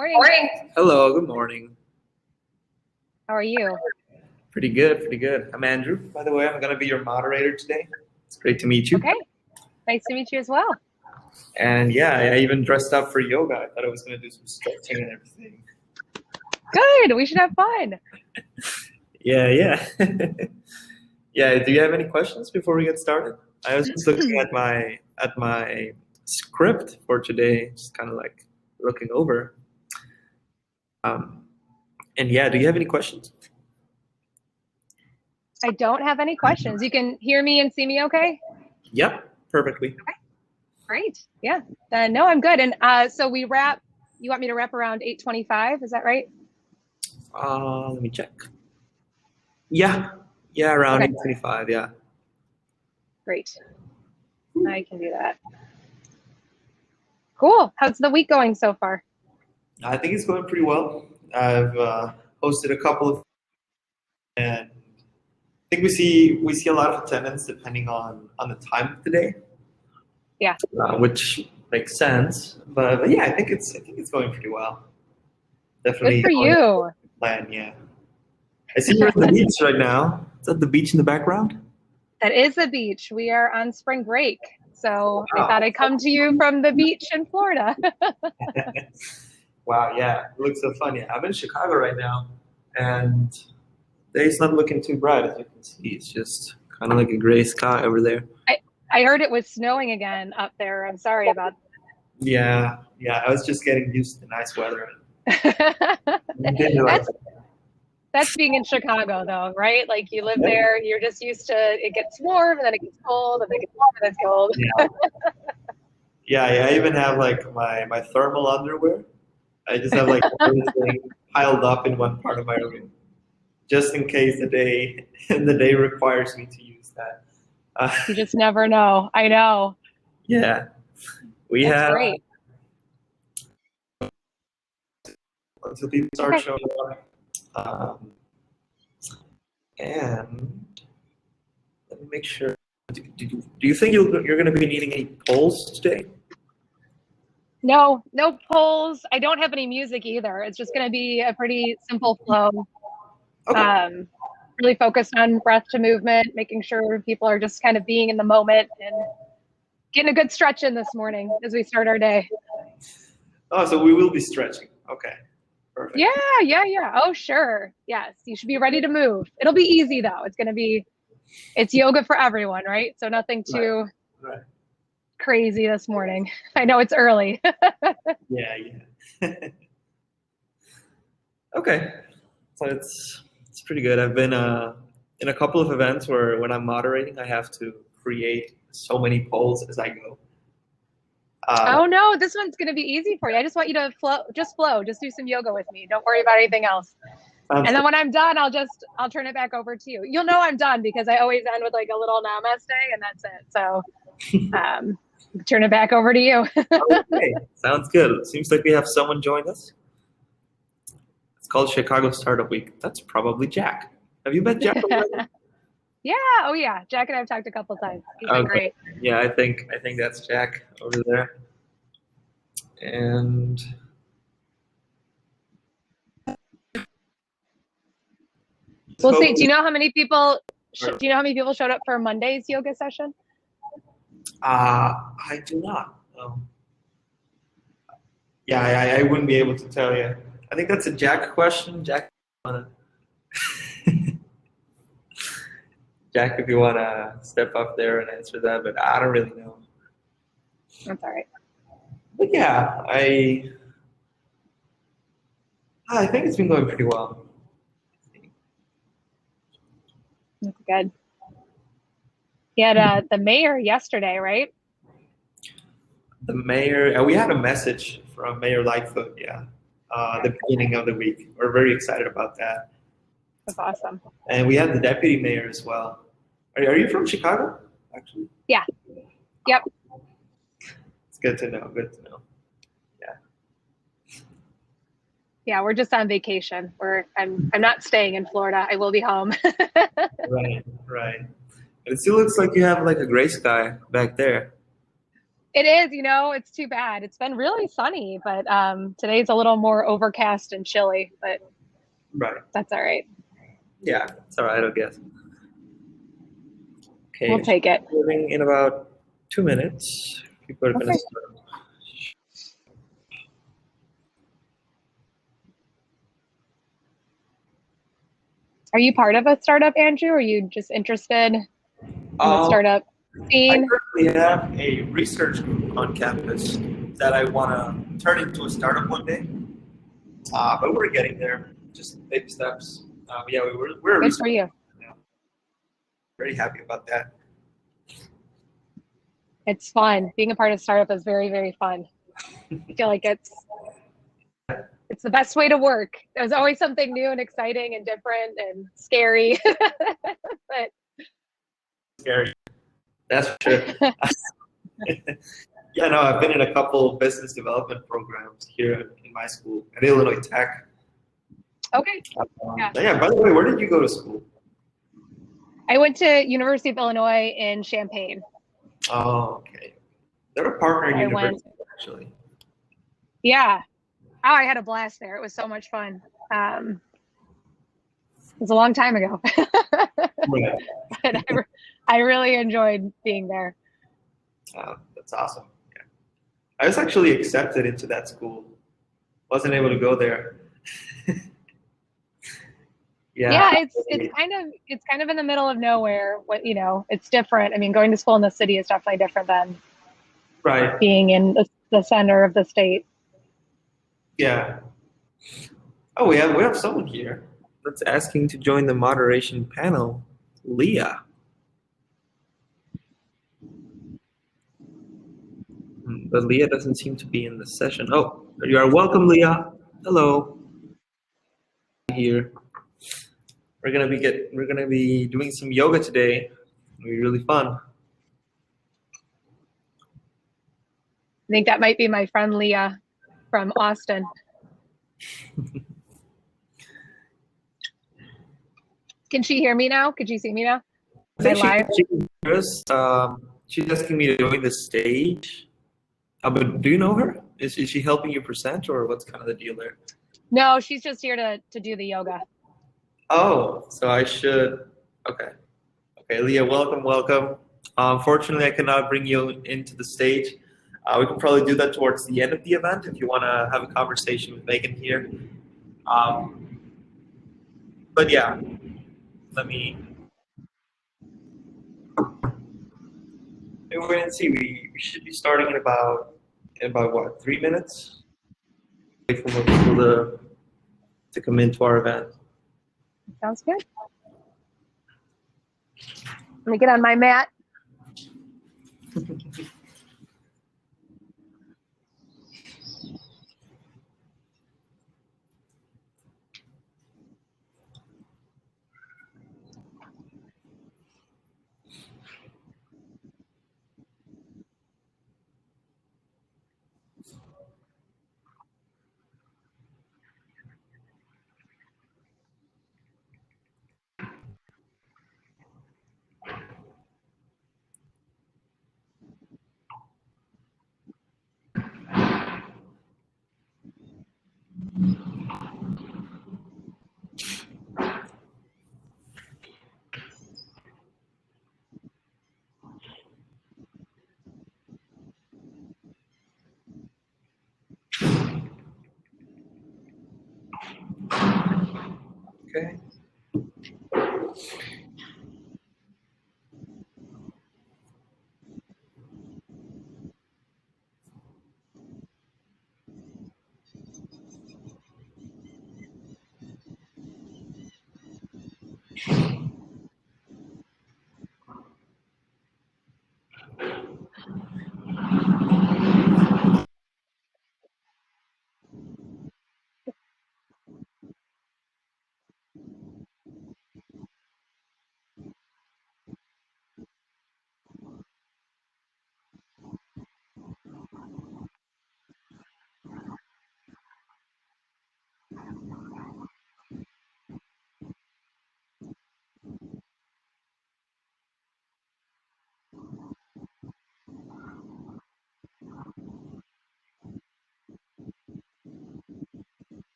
Morning. Hello, good morning. How are you? Pretty good, pretty good. I'm Andrew, by the way. I'm going to be your moderator today. It's great to meet you. Okay. Nice to meet you as well. And yeah, I even dressed up for yoga. I thought I was going to do some stretching and everything. Good. We should have fun. Yeah. Yeah, do you have any questions before we get started? I was just looking at my script for today, just kind of like looking over. And yeah, do you have any questions? I don't have any questions. You can hear me and see me okay? Yep, perfectly. Okay. Great. Yeah. No, I'm good. And so we wrap, you want me to wrap around 8:25, is that right? Let me check. Yeah, around Okay. 8:25, yeah. Great. I can do that. Cool. How's the week going so far? I think it's going pretty well. I've hosted a couple of, and I think we see a lot of attendance depending on the time of the day. Yeah. Which makes sense, but yeah, I think it's going pretty well. Definitely. Good for you. Plan, yeah. I see you're at the beach right now. Is that the beach in the background? That is the beach. We are on spring break. So I thought I'd come to you from the beach in Florida. Wow, yeah, it looks so fun. Yeah, I'm in Chicago right now, and the day's not looking too bright, as you can see. It's just kind of like a gray sky over there. I heard it was snowing again up there. I'm sorry about that. Yeah, I was just getting used to the nice weather. That's being in Chicago, though, right? Like you live there, you're just used to it gets warm, and then it gets cold, and then it gets warm, and then it's cold. Yeah, I even have like my thermal underwear. I just have like everything piled up in one part of my room, just in case the day requires me to use that. You just never know. I know. Yeah, That's great. Until people start showing up. And let me make sure. Do you think you're going to be needing any polls today? No polls. I don't have any music either. It's just going to be a pretty simple flow. Okay. Really focused on breath to movement, making sure people are just kind of being in the moment and getting a good stretch in this morning as we start our day. Oh, so we will be stretching. Okay. Perfect. Yeah. Oh, sure. Yes. You should be ready to move. It'll be easy though. It's yoga for everyone, right? So nothing too crazy this morning. I know it's early. Yeah. Okay. So it's pretty good. I've been in a couple of events where when I'm moderating, I have to create so many polls as I go. Oh no, this one's going to be easy for you. I just want you to flow. Just do some yoga with me. Don't worry about anything else. And then when I'm done, I'll turn it back over to you. You'll know I'm done because I always end with like a little namaste and that's it. So turn it back over to you. Okay, sounds good. Seems like we have someone join us. It's called Chicago Startup Week. That's probably Jack. Have you met Jack already? Yeah. Oh yeah. Jack and I've talked a couple times. He's been great. Yeah, I think that's Jack over there. And we'll see. Do you know how many people showed up for Monday's yoga session? I do not. Yeah, I wouldn't be able to tell you. I think that's a Jack question. Jack, Jack, if you want to step up there and answer that, but I don't really know. That's all right. But yeah, I think it's been going pretty well. That's good. You had the mayor yesterday, right? The mayor, we had a message from Mayor Lightfoot, the beginning of the week. We're very excited about that. That's awesome. And we had the deputy mayor as well. Are you from Chicago, actually? Yeah. Yep. It's good to know. Yeah, we're just on vacation. I'm not staying in Florida. I will be home. Right. It still looks like you have like a gray sky back there. It is, it's too bad. It's been really sunny, but today's a little more overcast and chilly, but Right. that's all right. Yeah, it's all right, I guess. We'll Okay, take it. starting in about 2 minutes. People are gonna Okay. start. Are you part of a startup, Andrew? Or are you just interested in the Um, startup I scene? currently have a research group on campus that I want to turn into a startup one day. But we're getting there, just baby steps. Yeah, we're a Good for research you. group now. Very happy about that. It's fun. Being a part of startup is very, very fun. I feel like it's the best way to work. There's always something new and exciting and different and scary. But Scary. That's for sure. Yeah, no, I've been in a couple business development programs here in my school at Illinois Tech. okay. Yeah. Yeah, by the way, where did you go to school? I went to University of Illinois in Champaign. Oh, okay. They're a partner I went, university, actually. yeah. Oh, I had a blast there. It was so much fun. It was a long time ago. Right. But I really enjoyed being there. That's awesome. Yeah. I was actually accepted into that school. Wasn't able to go there. Yeah. Yeah, it's kind of in the middle of nowhere. It's different. I mean, going to school in the city is definitely different than Right. being in the center of the state. Yeah. Oh, we have someone here that's asking to join the moderation panel. Leah. But Leah doesn't seem to be in the session. Oh, you are welcome, Leah. Hello. Here. We're gonna be doing some yoga today. It'll be really fun. I think that might be my friend Leah from Austin. Can she hear me now? Could you see me now? I Am I think live? she can hear us. She's asking me to join the stage. But do you know her? Is she helping you present, or what's kind of the deal there? No, she's just here to do the yoga. Oh, so I should. Okay. Okay, Leah, welcome, welcome. Unfortunately, I cannot bring you into the stage. We can probably do that towards the end of the event if you want to have a conversation with Meighan here. Um, but yeah, let me. Wait and see. We should be starting in about what, 3 minutes? Wait for more people to come into our event. Sounds good. Let me get on my mat. Okay.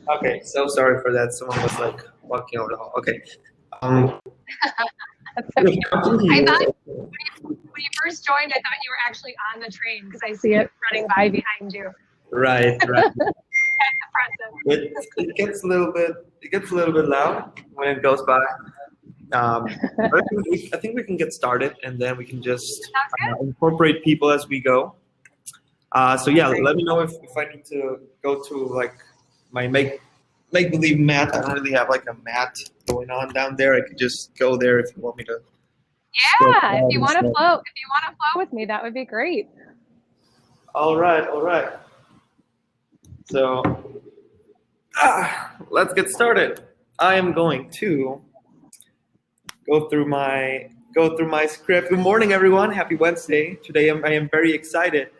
Okay, so sorry for that. Someone was like walking over the hall. Okay. Um, I thought when you first joined, I thought you were actually on the train because I see it running by behind you. right. That's impressive. It gets a little bit loud when it goes by. But I think we can get started, and then we can just Sounds good. incorporate people as we go. So yeah, Great. let me know if I need to go to like my make believe mat. I don't really have like a mat going on down there. I could just go there if you want me to. Yeah, if you want to flow with me, that would be great. All right, all right. So let's get started. I am going to go through my script. Good morning, everyone. Happy Wednesday. Today I am very excited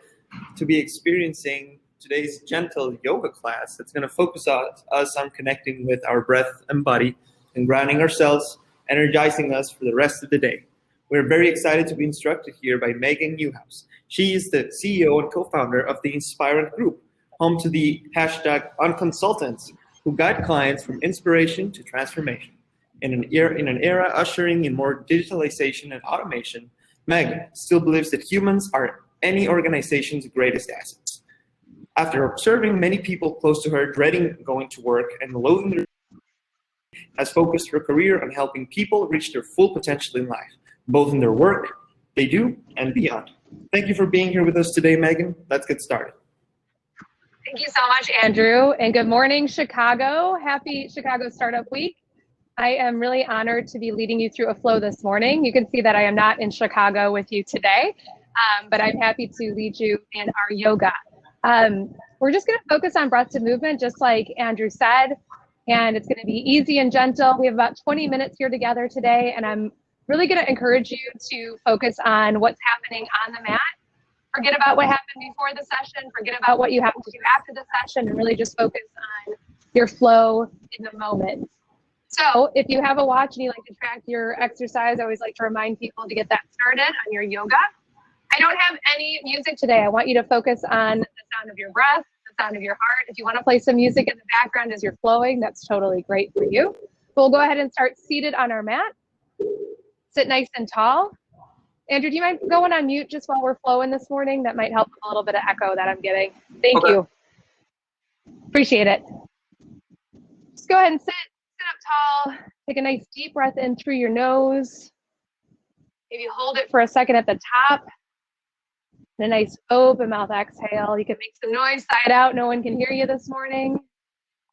to be experiencing today's gentle yoga class that's going to focus us on connecting with our breath and body and grounding ourselves, energizing us for the rest of the day. We're very excited to be instructed here by Meighan Newhouse. She is the CEO and co-founder of the Inspirant Group, home to the hashtag #OnConsultants, who guide clients from inspiration to transformation. In an era ushering in more digitalization and automation, Meg still believes that humans are any organization's greatest assets. After observing many people close to her dreading going to work and loathing their has focused her career on helping people reach their full potential in life, both in their work they do and beyond. Thank you for being here with us today, Megan. Let's get started. Thank you so much, Andrew. And good morning, Chicago. Happy Chicago Startup Week. I am really honored to be leading you through a flow this morning. You can see that I am not in Chicago with you today, but I'm happy to lead you in our yoga. We're just going to focus on breath to movement, just like Andrew said, and it's going to be easy and gentle. We have about 20 minutes here together today, and I'm really going to encourage you to focus on what's happening on the mat. Forget about what happened before the session, forget about what you have to do after the session, and really just focus on your flow in the moment. So if you have a watch and you like to track your exercise, I always like to remind people to get that started on your yoga. I don't have any music today. I want you to focus on the sound of your breath, the sound of your heart. If you want to play some music in the background as you're flowing, that's totally great for you. We'll go ahead and start seated on our mat. Sit nice and tall. Andrew, do you mind going on mute just while we're flowing this morning? That might help with a little bit of echo that I'm getting. Thank you. Appreciate it. Just go ahead and sit up tall. Take a nice deep breath in through your nose. Maybe hold it for a second at the top. And a nice open mouth exhale. You can make some noise side out. No one can hear you this morning.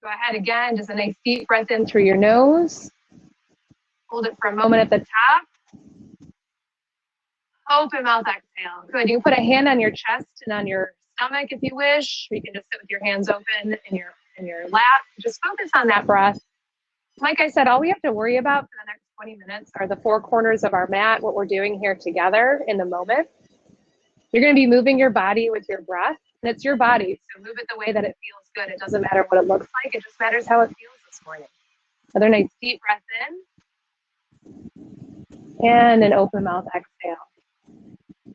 Go ahead again. Just a nice deep breath in through your nose. Hold it for a moment at the top. Open mouth exhale. Good. You can put a hand on your chest and on your stomach if you wish. Or you can just sit with your hands open in your lap. Just focus on that breath. Like I said, all we have to worry about for the next 20 minutes are the four corners of our mat, what we're doing here together in the moment. You're going to be moving your body with your breath, and it's your body, so move it the way that it feels good. It doesn't matter what it looks like. It just matters how it feels this morning. Another nice deep breath in, and an open mouth exhale.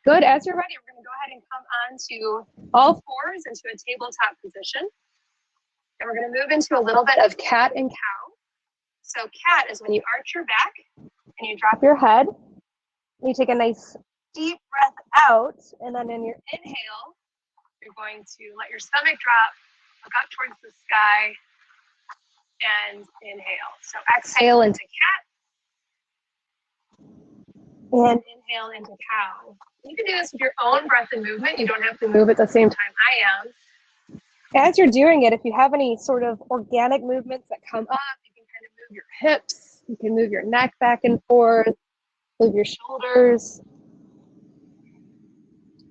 Good. As you're ready, we're going to go ahead and come on to all fours into a tabletop position, and we're going to move into a little bit of cat and cow. So cat is when you arch your back and you drop your head. You take a nice deep breath out, and then in your inhale, you're going to let your stomach drop, look up towards the sky, and inhale. So exhale into cat, and inhale into cow. You can do this with your own breath and movement. You don't have to move at the same time I am. As you're doing it, if you have any sort of organic movements that come up, you can kind of move your hips, you can move your neck back and forth, move your shoulders.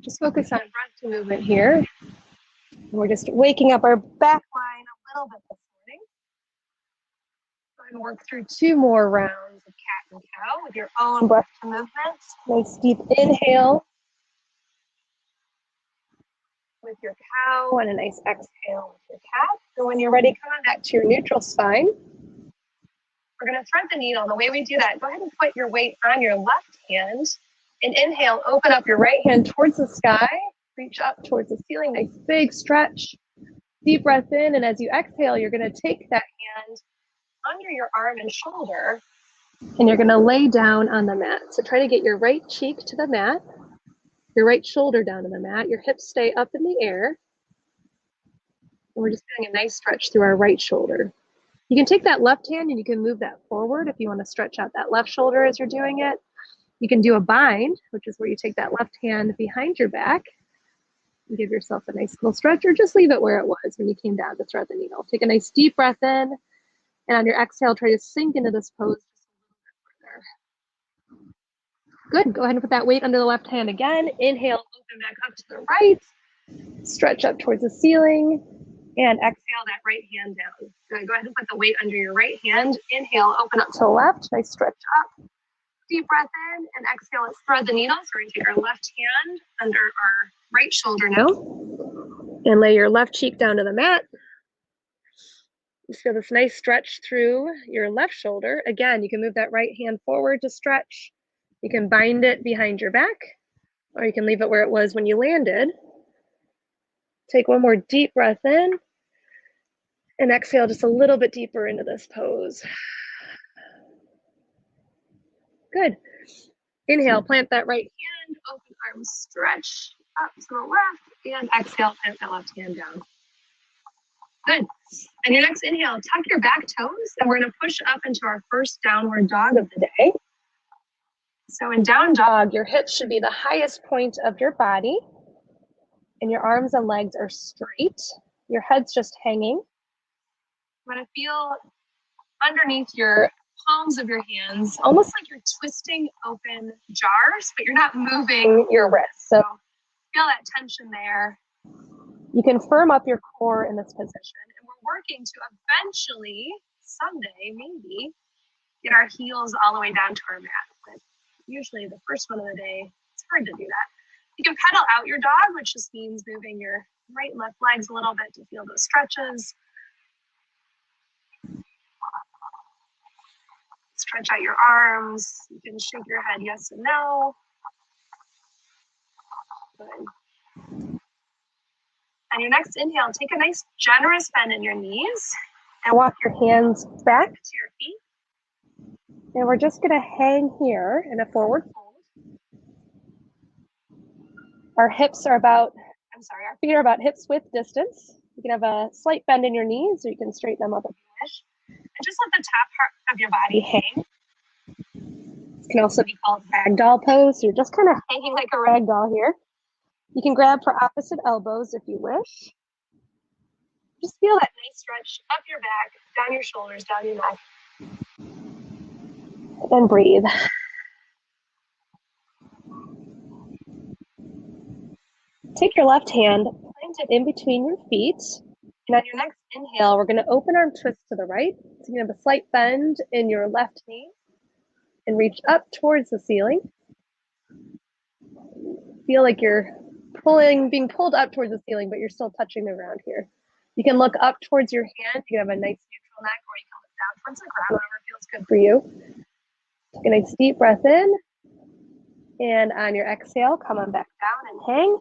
Just focus on breath to movement here. And we're just waking up our back line a little bit this morning. Go ahead and work through 2 more rounds of cat and cow with your own breath to movement. Nice deep inhale with your cow and a nice exhale with your cat. So when you're ready, come on back to your neutral spine. We're going to thread the needle. The way we do that, go ahead and put your weight on your left hand. And inhale, open up your right hand towards the sky. Reach up towards the ceiling, nice big stretch. Deep breath in, and as you exhale, you're going to take that hand under your arm and shoulder, and you're going to lay down on the mat. So try to get your right cheek to the mat, your right shoulder down to the mat, your hips stay up in the air, and we're just doing a nice stretch through our right shoulder. You can take that left hand and you can move that forward if you want to stretch out that left shoulder as you're doing it. You can do a bind, which is where you take that left hand behind your back and give yourself a nice little stretch, or just leave it where it was when you came down to thread the needle. Take a nice deep breath in, and on your exhale, try to sink into this pose just a little bit further. Good. Go ahead and put that weight under the left hand again. Inhale, open back up to the right. Stretch up towards the ceiling. And exhale that right hand down. Good. Go ahead and put the weight under your right hand. Inhale, open up to the left. Nice stretch up. Deep breath in, and exhale, let's thread the needle. So we're going to take our left hand under our right shoulder now. And lay your left cheek down to the mat. Just feel this nice stretch through your left shoulder. Again, you can move that right hand forward to stretch. You can bind it behind your back, or you can leave it where it was when you landed. Take one more deep breath in, and exhale just a little bit deeper into this pose. Good. Inhale, plant that right hand, open arms, stretch up to the left, and exhale, plant that left hand down. Good. And your next inhale, tuck your back toes, and we're going to push up into our first downward dog of the day. So in down dog, your hips should be the highest point of your body, and your arms and legs are straight. Your head's just hanging. You want to feel underneath your palms of your hands, almost like you're twisting open jars, but you're not moving your wrists. So feel that tension there. You can firm up your core in this position, and we're working to eventually, someday, maybe, get our heels all the way down to our mat. But usually the first one of the day, it's hard to do that. You can pedal out your dog, which just means moving your right and left legs a little bit to feel those stretches. Stretch out your arms. You can shake your head yes and no. Good. On your next inhale, take a nice generous bend in your knees and walk your hands back to your feet. And we're just going to hang here in a forward fold. Our feet are about hips width distance. You can have a slight bend in your knees, or you can straighten them up if you wish. And just let the top part of your body hang. This can also be called ragdoll pose. So you're just kind of hanging like a ragdoll here. You can grab for opposite elbows if you wish. Just feel that nice stretch up your back, down your shoulders, down your neck. And breathe. Take your left hand, plant it in between your feet. And on your next inhale, we're going to open arm twist to the right. So you can have a slight bend in your left knee and reach up towards the ceiling. Feel like you're being pulled up towards the ceiling, but you're still touching the ground here. You can look up towards your hand. You have a nice neutral neck, or you can look down towards the ground, whatever feels good for you. Take a nice deep breath in. And on your exhale, come on back down and hang.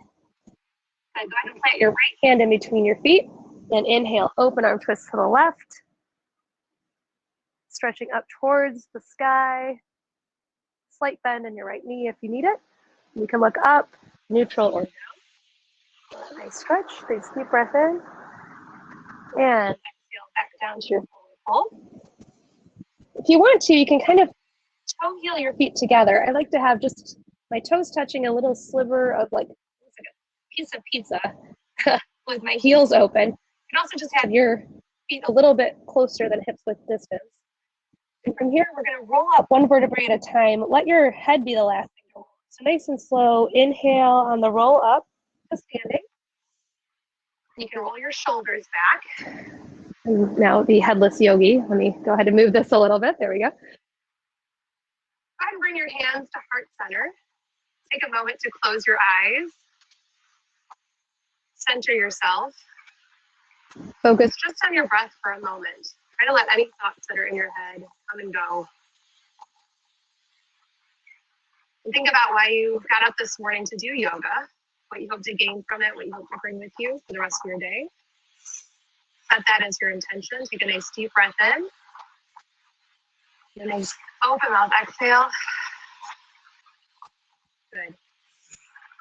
And go ahead and plant your right hand in between your feet. And inhale, open arm twist to the left. Stretching up towards the sky. Slight bend in your right knee if you need it. You can look up, neutral or down. Nice stretch. Nice deep breath in. And exhale back down to your forward fold. If you want to, you can kind of toe heel your feet together. I like to have just my toes touching a little sliver of like a piece of pizza with my heels open. You can also just have your feet a little bit closer than hips width distance. And from here, we're going to roll up one vertebrae at a time. Let your head be the last thing to roll. So nice and slow. Inhale on the roll up to standing. You can roll your shoulders back. And now the headless yogi. Let me go ahead and move this a little bit. There we go. Go ahead and bring your hands to heart center. Take a moment to close your eyes. Center yourself. Focus just on your breath for a moment. Try to let any thoughts that are in your head come and go. And think about why you got up this morning to do yoga, what you hope to gain from it, what you hope to bring with you for the rest of your day. set that as your intention. Take a nice deep breath in. A nice open mouth exhale. Good.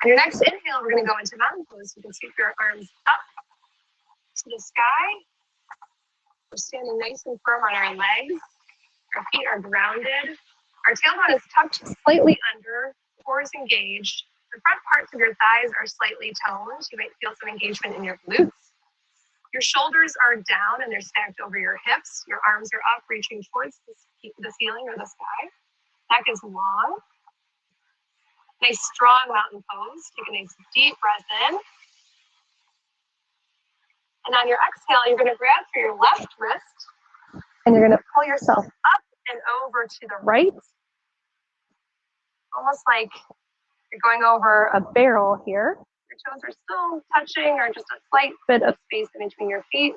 On your next inhale, we're going to go into mountain pose. You can sweep your arms up to the sky. We're standing nice and firm on our legs. Our feet are grounded. Our tailbone is tucked slightly under, core is engaged. The front parts of your thighs are slightly toned. You might feel some engagement in your glutes. Your shoulders are down and they're stacked over your hips. Your arms are up, reaching towards the ceiling or the sky. Neck is long. Nice strong mountain pose. Take a nice deep breath in. And on your exhale, you're going to grab for your left wrist and you're going to pull yourself up and over to the right. Almost like you're going over a barrel here. Your toes are still touching or just a slight bit of space in between your feet.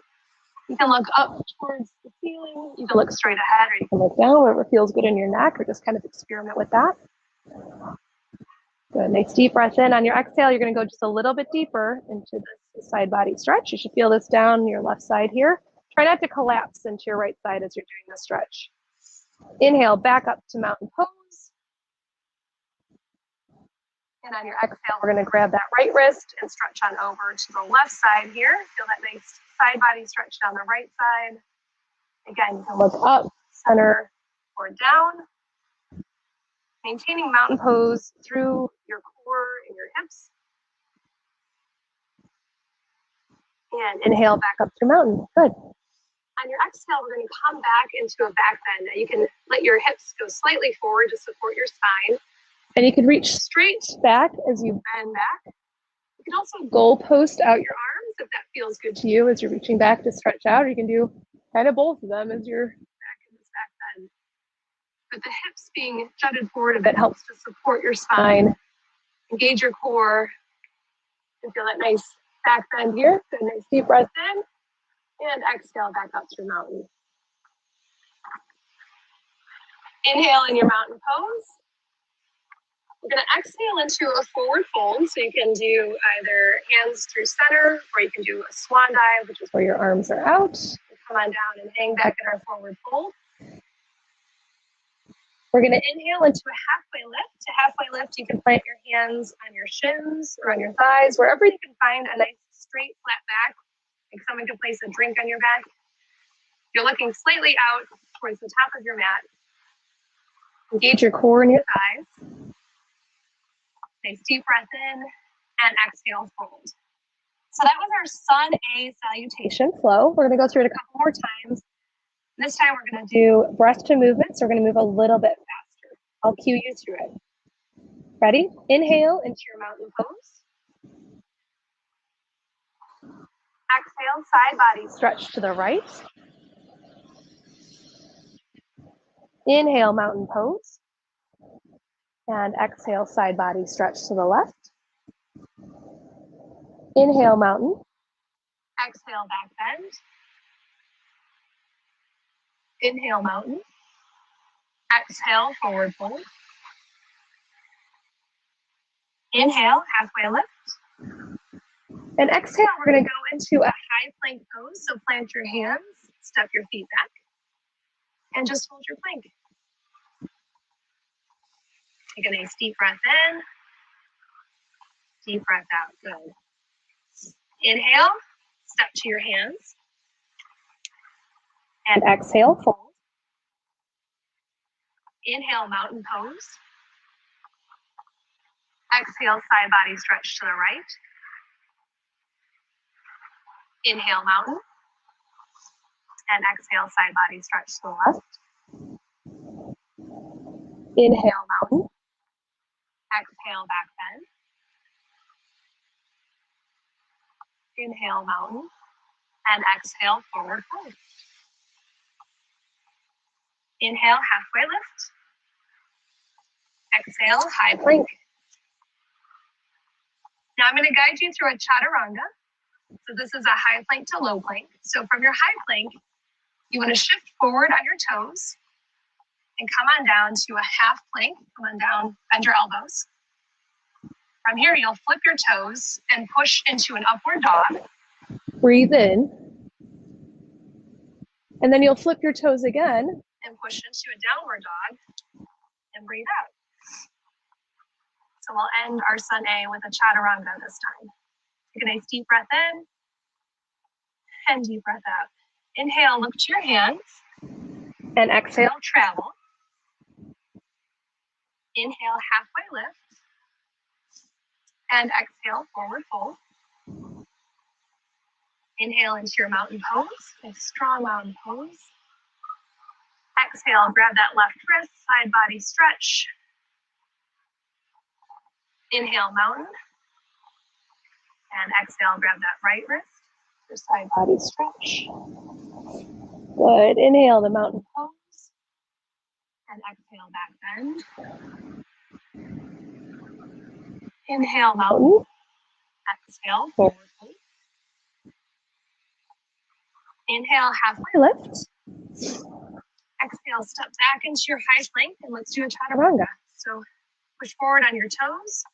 You can look up towards the ceiling. You can look straight ahead or you can look down, whatever feels good in your neck, or just kind of experiment with that. Good, nice deep breath in. On your exhale, you're going to go just a little bit deeper into this side body stretch. You should feel this down your left side here. Try not to collapse into your right side as you're doing the stretch. Inhale, back up to mountain pose. And on your exhale, we're going to grab that right wrist and stretch on over to the left side here. Feel that nice side body stretch down the right side. Again, you can look up, center, or down. Maintaining mountain pose through your core and your hips. And inhale back up to mountain. Good. On your exhale, we're going to come back into a back bend. You can let your hips go slightly forward to support your spine. And you can reach straight back as you bend back. You can also goal post out your arms if that feels good to you as you're reaching back to stretch out. Or you can do kind of both of them as you're back in this back bend. But the hips being jutted forward a bit helps to support your spine, engage your core, and feel that nice back bend here. So nice deep breath in, and exhale back up to mountain. Inhale in your mountain pose. We're going to exhale into a forward fold. So you can do either hands through center, or you can do a swan dive, which is where your arms are out. Come on down and hang back in our forward fold. We're going to inhale into a halfway lift. To halfway lift, you can plant your hands on your shins or on your thighs, wherever you can find a nice straight flat back. Like someone can place a drink on your back. You're looking slightly out towards the top of your mat. Engage your core and your thighs. Nice deep breath in and exhale, fold. So that was our Sun A salutation flow. We're going to go through it a couple more times. This time we're going to do breath to movement, so we're going to move a little bit faster. I'll cue you through it. Ready? Inhale into your mountain pose. Exhale, side body stretch to the right. Inhale, mountain pose. And exhale, side body stretch to the left. Inhale, mountain. Exhale, back bend. Inhale, mountain. Exhale, forward fold. Inhale, halfway lift. And exhale, we're going to go into a high plank pose. So plant your hands, step your feet back, and just hold your plank. Take a nice deep breath in. Deep breath out. Good. Inhale, step to your hands. And exhale, fold. Inhale, mountain pose. Exhale, side body stretch to the right. Inhale, mountain. And exhale, side body stretch to the left. Inhale, mountain. Exhale, back bend. Inhale, mountain. And exhale, forward fold. Inhale, halfway lift. Exhale, high plank. Now I'm going to guide you through a chaturanga. So this is a high plank to low plank. So from your high plank, you want to shift forward on your toes and come on down to a half plank. Come on down, bend your elbows. From here, you'll flip your toes and push into an upward dog. Breathe in. And then you'll flip your toes again and push into a downward dog and breathe out. So we'll end our Sun A with a Chaturanga this time. Take a nice deep breath in and deep breath out. Inhale, look to your hands. And exhale, travel. Inhale, halfway lift. And exhale, forward fold. Inhale into your mountain pose, a strong mountain pose. Exhale, grab that left wrist, side body stretch. Inhale, mountain. And exhale, grab that right wrist, your side body stretch. Good. Inhale, the mountain pose. And exhale, back bend. Inhale, mountain. Exhale, forward fold. Inhale, halfway lift. Exhale, step back into your high plank and let's do a Chaturanga. So push forward on your toes.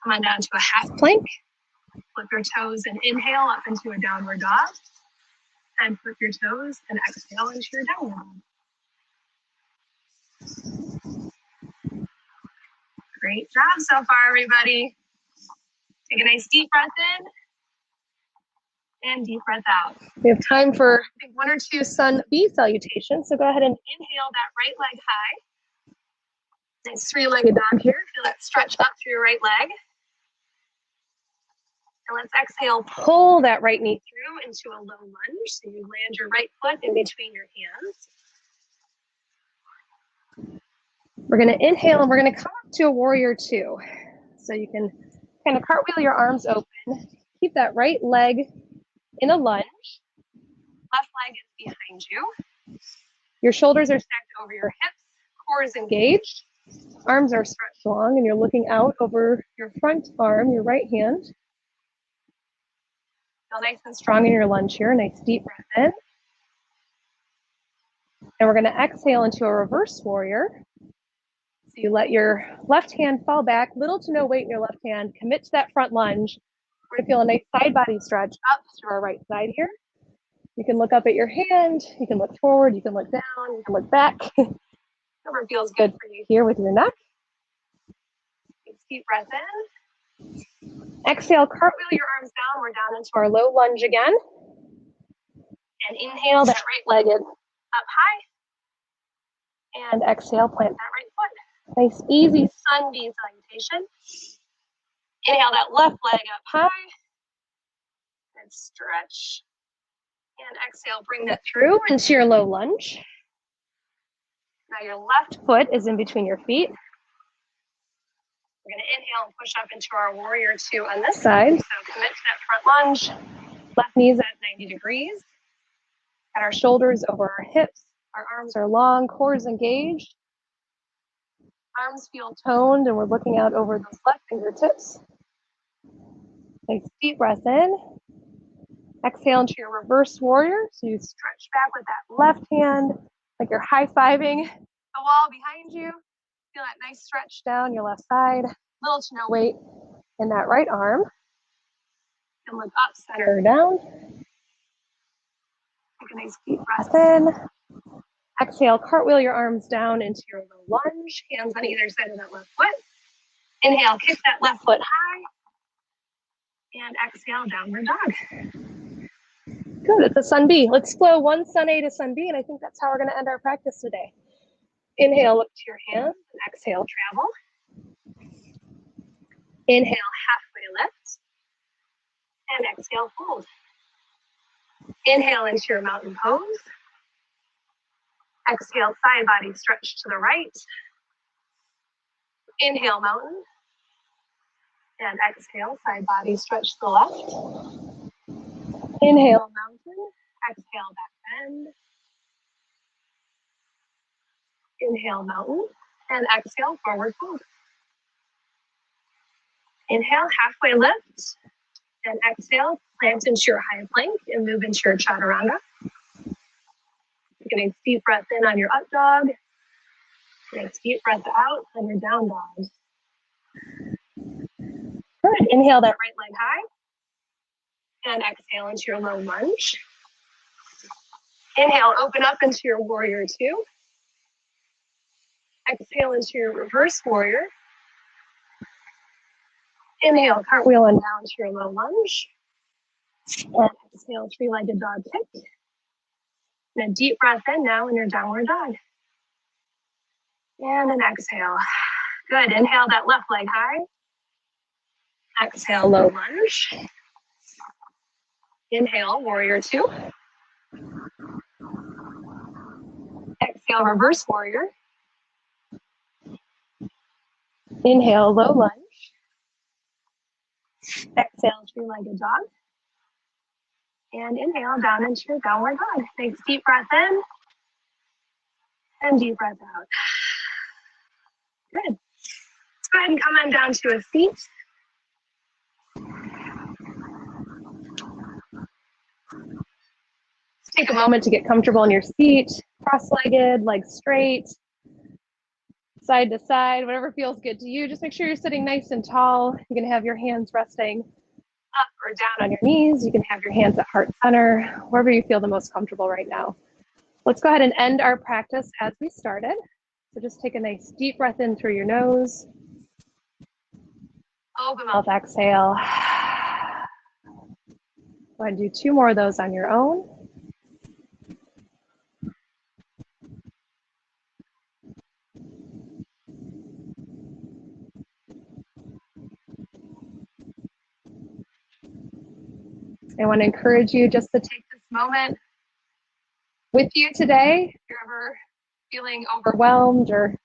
Come on down to a half plank. Flip your toes and inhale up into a downward dog. And flip your toes and exhale into your downward dog. Great job so far, everybody. Take a nice deep breath in. And deep breath out. We have time for I think 1 or 2 Sun B Salutations. So go ahead and inhale that right leg high. Nice 3-legged dog here. Feel that stretch up through your right leg. And let's exhale, pull that right knee through into a low lunge. So you land your right foot in between your hands. We're going to inhale and we're going to come up to a warrior 2. So you can kind of cartwheel your arms open. Keep that right leg in a lunge. Left leg is behind you. Your shoulders are stacked over your hips. Core is engaged. Arms are stretched long and you're looking out over your front arm, your right hand. Feel nice and strong in your lunge here. Nice deep breath in. And we're going to exhale into a reverse warrior. So you let your left hand fall back, little to no weight in your left hand. Commit to that front lunge. We're going to feel a nice side body stretch up to our right side here. You can look up at your hand, you can look forward, you can look down, you can look back. Whatever feels good for you here with your neck. Deep breath in. Exhale, cartwheel your arms down. We're down into our low lunge again. And inhale that right leg up high. And exhale, plant that right foot. Nice, easy Sun B salutation. Inhale that left leg up high. And stretch. And exhale, bring that through into your low lunge. Now your left foot is in between your feet. We're going to inhale and push up into our warrior 2 on this side. So commit to that front lunge. Left knee's at 90 degrees. Got our shoulders over our hips. Our arms are long, core is engaged. Arms feel toned and we're looking out over those left fingertips. Nice deep breath in. Exhale into your reverse warrior. So you stretch back with that left hand, like you're high-fiving the wall behind you. Feel that nice stretch down your left side. Little to no weight in that right arm. And look up, center, down. Take a nice deep breath in. Exhale, cartwheel your arms down into your low lunge. Hands on either side of that left foot. Inhale, kick that left foot high. And exhale, downward dog. Good, it's a Sun B. Let's flow 1 Sun A to Sun B, and I think that's how we're going to end our practice today. Inhale, look to your hands, and exhale, travel. Inhale, halfway lift, and exhale, fold. Inhale into your mountain pose. Exhale, side body stretch to the right. Inhale, mountain. And exhale, side body stretch to the left. Inhale, mountain. Exhale, back bend. Inhale, mountain. And exhale, forward fold. Inhale, halfway lift. And exhale, plant into your high plank and move into your Chaturanga. Take a nice deep breath in on your up dog. Nice deep breath out on your down dog. Good. Inhale that right leg high. And exhale into your low lunge. Inhale, open up into your warrior two. Exhale into your reverse warrior. Inhale, cartwheel and down to your low lunge. And exhale, three-legged dog kick. And a deep breath in now in your downward dog. And an exhale. Good. Inhale that left leg high. Exhale, low lunge. Inhale, warrior two. Exhale, reverse warrior. Inhale, low lunge. Exhale, three-legged dog. And inhale, down into your downward dog. Thanks. Deep breath in. And deep breath out. Good. Let's go ahead and come on down to a seat. Take a moment to get comfortable in your seat, cross-legged, legs straight, side to side, whatever feels good to you. Just make sure you're sitting nice and tall. You can have your hands resting up or down on your knees. You can have your hands at heart center, wherever you feel the most comfortable right now. Let's go ahead and end our practice as we started. So just take a nice deep breath in through your nose. Open mouth, exhale. Go ahead and do 2 more of those on your own. I want to encourage you just to take this moment with you today. If you're ever feeling overwhelmed or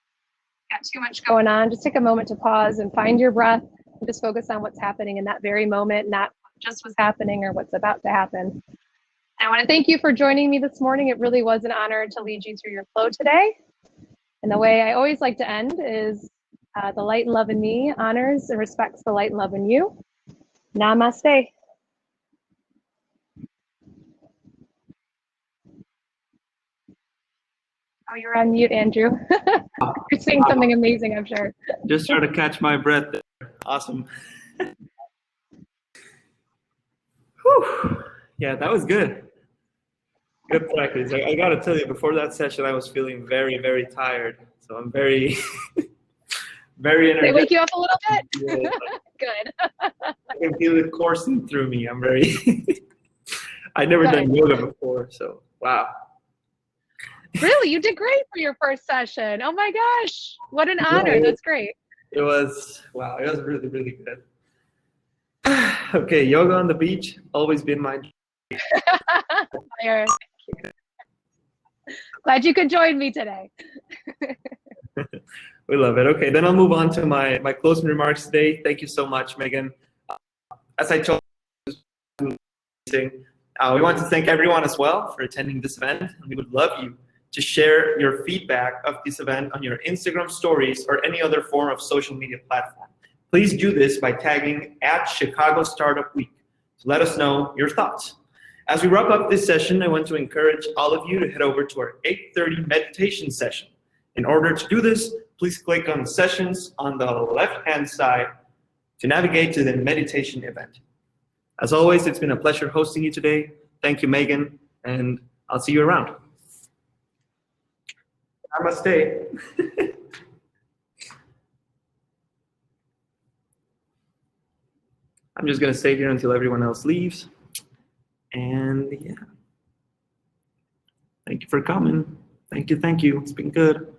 got too much going on, just take a moment to pause and find your breath and just focus on what's happening in that very moment, not just what's happening or what's about to happen. I want to thank you for joining me this morning. It really was an honor to lead you through your flow today. And the way I always like to end is the light and love in me honors and respects the light and love in you. Namaste. Oh, you're on mute, Andrew. You're saying something amazing, I'm sure. Just trying to catch my breath there. Awesome. Whew. Yeah, that was good. Good practice. I got to tell you, before that session, I was feeling very, very tired. So I'm very, very energetic. They wake you up a little bit? Yeah. Good. I can feel it coursing through me. I'm very, I'd never done yoga before, so wow. Really? You did great for your first session. Oh my gosh. What an honor. Yeah, That's great. It was, wow, it was really, really good. Okay, yoga on the beach, always been my dream. Glad you could join me today. We love it. Okay, then I'll move on to my closing remarks today. Thank you so much, Meighan. As I told you, we want to thank everyone as well for attending this event. And we would love you to share your feedback of this event on your Instagram stories or any other form of social media platform. Please do this by tagging @Chicago Startup Week to let us know your thoughts. As we wrap up this session, I want to encourage all of you to head over to our 8:30 meditation session. In order to do this, please click on Sessions on the left-hand side to navigate to the meditation event. As always, it's been a pleasure hosting you today. Thank you, Meighan, and I'll see you around. Namaste. I'm just going to stay here until everyone else leaves. And yeah. Thank you for coming. Thank you, thank you. It's been good.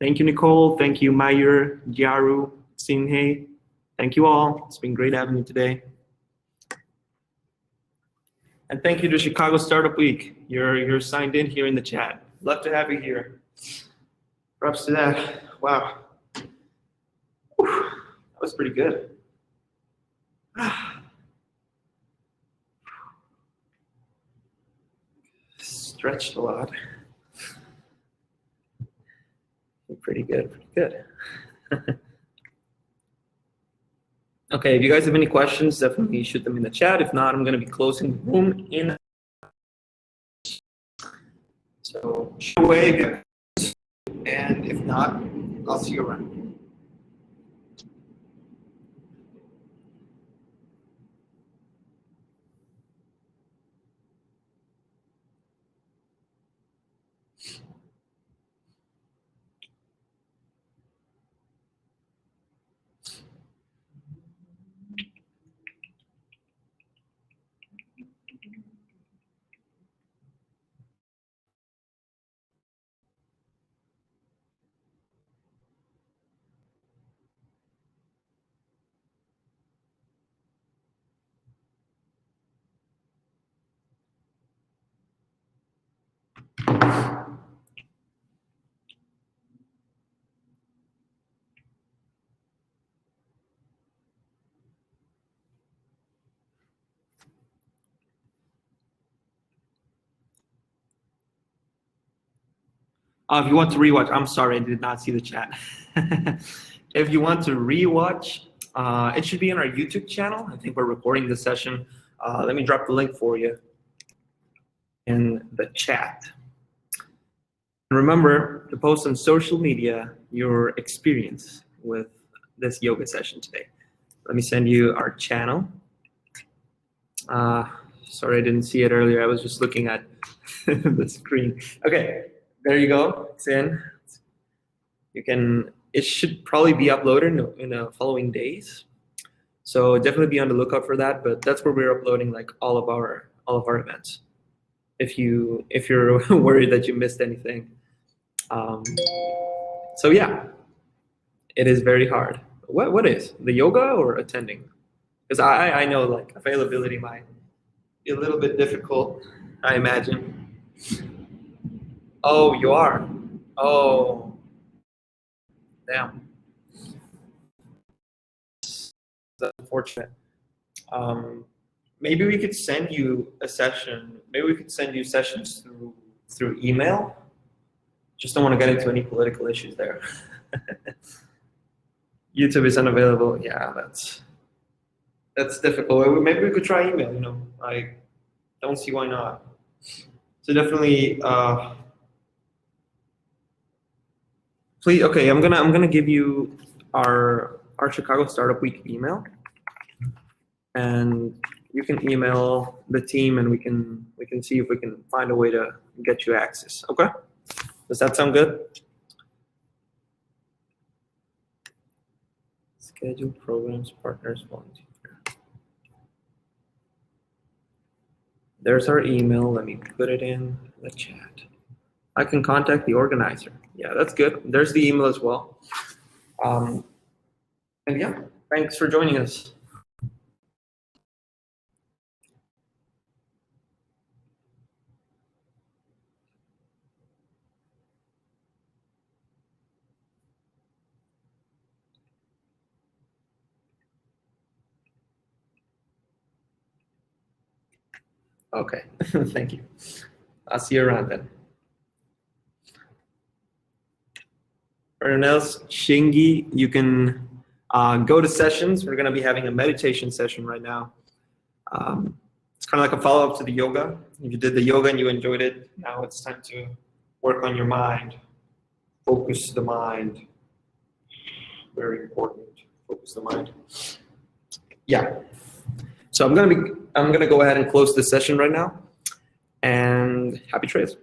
Thank you, Nicole. Thank you, Mayur, Gyaru, Sinhe. Thank you all. It's been great having you today. And thank you to Chicago Startup Week. You're signed in here in the chat. Love to have you here. Props to that. Wow. Whew. That was pretty good. Stretched a lot. Pretty good, pretty good. Okay, if you guys have any questions, definitely shoot them in the chat. If not, I'm going to be closing the room in. So shoot away, and if not, I'll see you around. If you want to rewatch, I'm sorry, I did not see the chat. If you want to rewatch, it should be on our YouTube channel. I think we're recording this session. Let me drop the link for you in the chat. And remember to post on social media your experience with this yoga session today. Let me send you our channel. Sorry, I didn't see it earlier. I was just looking at the screen. Okay, there you go. It's in. It should probably be uploaded in the following days. So definitely be on the lookout for that. But that's where we're uploading like all of our events. If you're worried that you missed anything. So yeah, it is very hard. What is the yoga or attending? Because I know like availability might be a little bit difficult, I imagine. Oh, you are. Oh, damn. That's unfortunate. Maybe we could send you a session. Maybe we could send you sessions through email. Just don't want to get into any political issues there. YouTube is unavailable. Yeah, that's difficult. Maybe we could try email. You know, I don't see why not. So definitely, please. Okay, I'm gonna give you our Chicago Startup Week email, and you can email the team, and we can see if we can find a way to get you access. Okay, does that sound good? Schedule programs, partners, volunteer. There's our email. Let me put it in the chat. I can contact the organizer. Yeah, that's good. There's the email as well. And yeah, thanks for joining us. Okay, thank you. I'll see you around then. For anyone else, Shingi, you can go to sessions. We're going to be having a meditation session right now. It's kind of like a follow-up to the yoga. If you did the yoga and you enjoyed it, now it's time to work on your mind. Focus the mind. Very important. Focus the mind. Yeah. So I'm gonna go ahead and close this session right now. And happy trails.